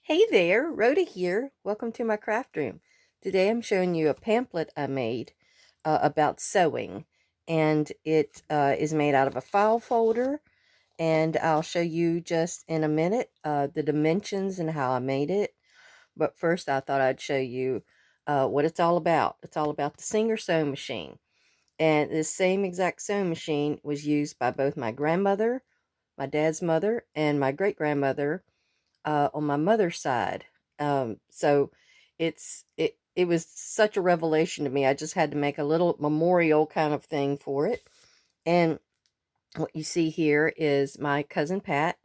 Hey there, Rhoda here. Welcome to my craft room. Today I'm showing you a pamphlet I made about sewing, and it is made out of a file folder, and I'll show you just in a minute the dimensions and how I made it. But first I thought I'd show you what it's all about. It's all about the Singer sewing machine. And this same exact sewing machine was used by both my grandmother, my dad's mother, and my great-grandmother on my mother's side. So it was such a revelation to me. I just had to make a little memorial kind of thing for it. And what you see here is my cousin Pat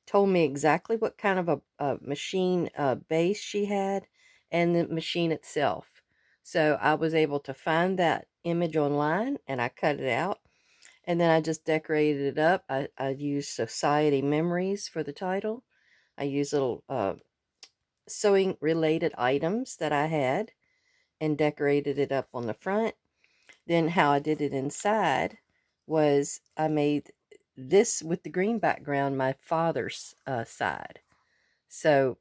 told me exactly what kind of a machine base she had and the machine itself. So I was able to find that image online and I cut it out. And then I just decorated it up. I used Society Memories for the title. I used little sewing related items that I had and decorated it up on the front. Then how I did it inside was I made this with the green background my father's side. So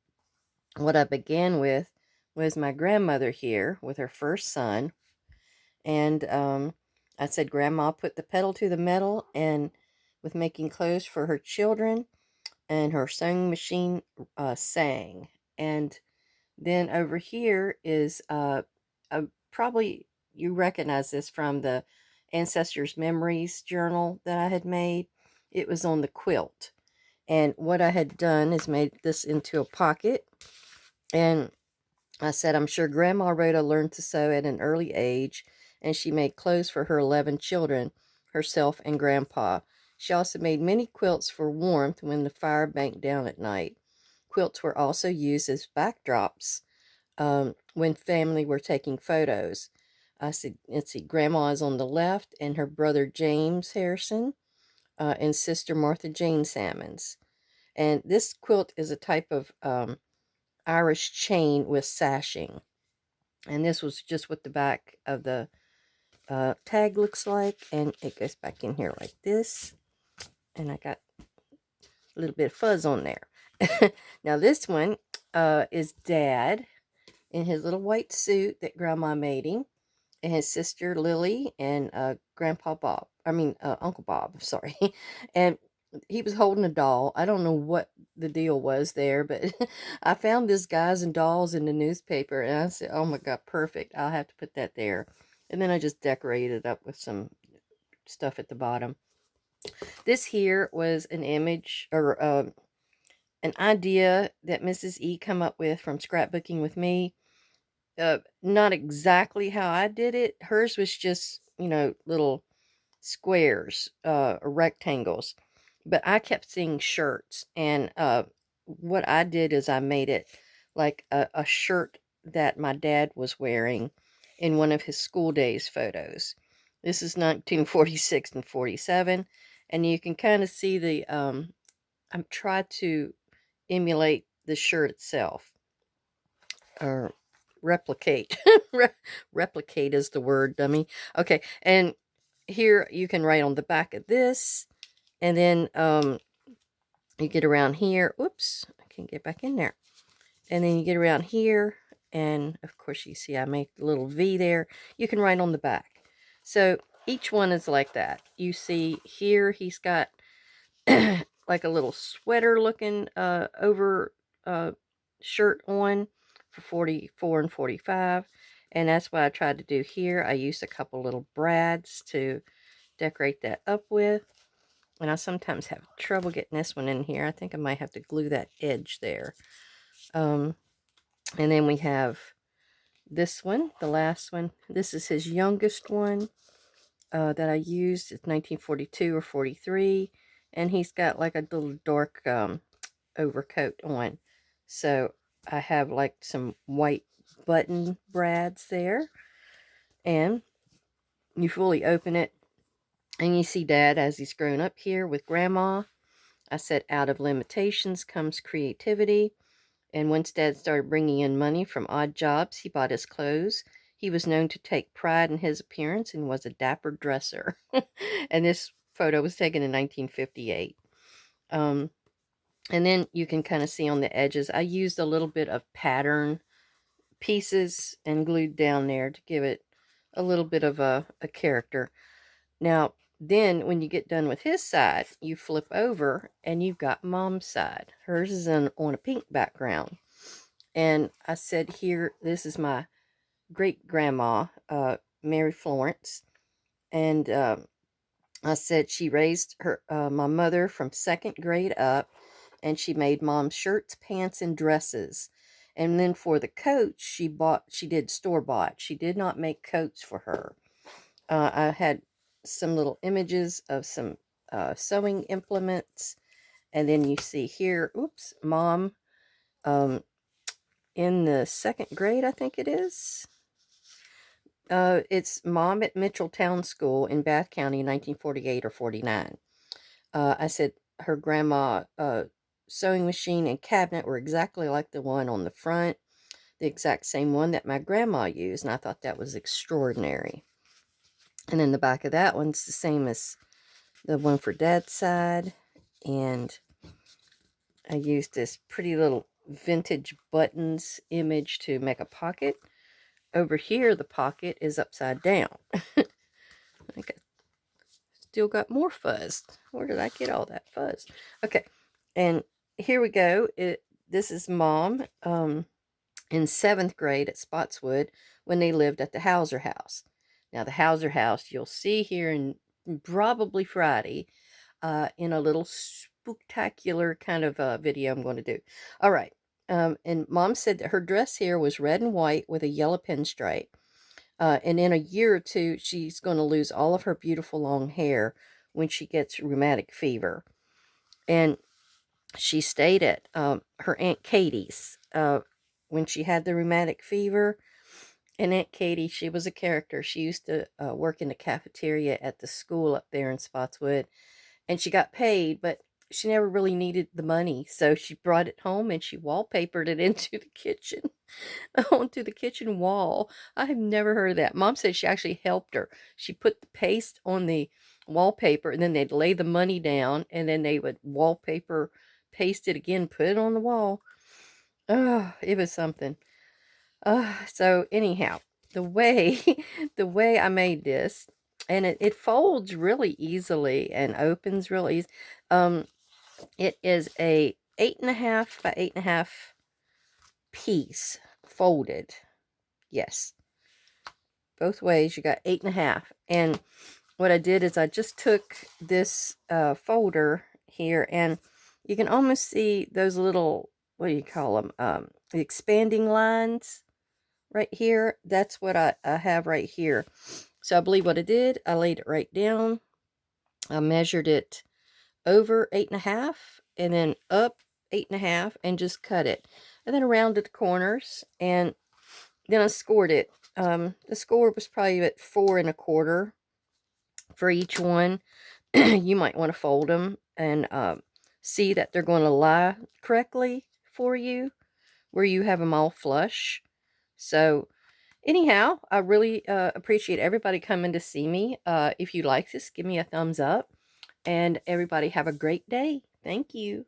what I began with was my grandmother here with her first son. And I said, Grandma put the pedal to the metal and with making clothes for her children, and her sewing machine sang. And then over here is probably you recognize this from the Ancestors Memories journal that I had made. It was on the quilt. And what I had done is made this into a pocket. And I said, I'm sure Grandma Rhoda learned to sew at an early age, and she made clothes for her 11 children, herself and Grandpa. She also made many quilts for warmth when the fire banked down at night. Quilts were also used as backdrops when family were taking photos. I said, let's see, Grandma is on the left, and her brother James Harrison, and sister Martha Jane Salmons. And this quilt is a type of Irish chain with sashing. And this was just what the back of the tag looks like. And it goes back in here like this. And I got a little bit of fuzz on there. Now this one is Dad in his little white suit that Grandma made him, and his sister Lily, and Grandpa Bob. Uncle Bob, sorry. And he was holding a doll. I don't know what the deal was there, but I found this Guys and Dolls in the newspaper, and I said, oh my God, perfect. I'll have to put that there. And then I just decorated it up with some stuff at the bottom. This here was an image, or an idea that Mrs. E come up with from scrapbooking with me. Not exactly how I did it. Hers was just, little squares, or rectangles. But I kept seeing shirts, and what I did is I made it like a shirt that my dad was wearing in one of his school days photos. This is 1946 and 47, and you can kind of see the I'm trying to emulate the shirt itself, or replicate. Replicate is the word, dummy. Okay, and here you can write on the back of this, and then you get around here. Oops, I can't get back in there. And then you get around here, and of course you see I make a little V there. You can write on the back. So each one is like that. You see here he's got like a little sweater looking over shirt on for 44 and 45. And that's what I tried to do here. I used a couple little brads to decorate that up with. And I sometimes have trouble getting this one in here. I think I might have to glue that edge there. And then we have this one, the last one. This is his youngest one that I used. It's 1942 or 43. And he's got like a little dark overcoat on. So I have like some white button brads there. And you fully open it, and you see Dad as he's grown up here with Grandma. I said, out of limitations comes creativity. And once Dad started bringing in money from odd jobs, he bought his clothes. He was known to take pride in his appearance and was a dapper dresser. And this photo was taken in 1958. And then you can kind of see on the edges, I used a little bit of pattern pieces and glued down there to give it a little bit of a character. Now, then when you get done with his side, you flip over and you've got mom's side. Hers is on a pink background. And I said here, this is my great grandma, Mary Florence. And I said she raised her my mother from second grade up, and she made mom's shirts, pants, and dresses. And then for the coats, she did store bought. She did not make coats for her. I had some little images of some sewing implements, and then you see here, oops, mom, in the second grade, I think it is. It's mom at Mitchelltown School in Bath County, 1948 or 49. I said her grandma sewing machine and cabinet were exactly like the one on the front, the exact same one that my grandma used, and I thought that was extraordinary. And then the back of that one's the same as the one for Dad's side, and I used this pretty little vintage buttons image to make a pocket. Over here, the pocket is upside down. I think I still got more fuzz. Where did I get all that fuzz? Okay, and here we go. This is mom in 7th grade at Spotswood when they lived at the Hauser house. Now, the Hauser house, you'll see here in probably Friday in a little spectacular kind of video I'm going to do. All right. And mom said that her dress here was red and white with a yellow pinstripe. And in a year or two, she's going to lose all of her beautiful long hair when she gets rheumatic fever. And she stayed at her Aunt Katie's when she had the rheumatic fever. And Aunt Katie, she was a character. She used to work in the cafeteria at the school up there in Spotswood. And she got paid, but she never really needed the money. So she brought it home and she wallpapered it into the kitchen, onto the kitchen wall. I have never heard of that. Mom said she actually helped her. She put the paste on the wallpaper, and then they'd lay the money down, and then they would wallpaper, paste it again, put it on the wall. Oh, it was something. So anyhow, the way the way I made this, and it folds really easily and opens really easy. It is a 8.5 by 8.5 piece folded. Yes, both ways. You got 8.5, and what I did is I just took this folder here, and you can almost see those little, what do you call them? The expanding lines right here. That's what I have right here. So I believe what I did, I laid it right down. I measured it over 8.5 and then up 8.5 and just cut it. And then around at the corners, and then I scored it. The score was probably at 4.25 for each one. You might want to fold them and see that they're going to lie correctly for you, where you have them all flush. So anyhow, I really appreciate everybody coming to see me. If you like this, give me a thumbs up. And everybody have a great day. Thank you.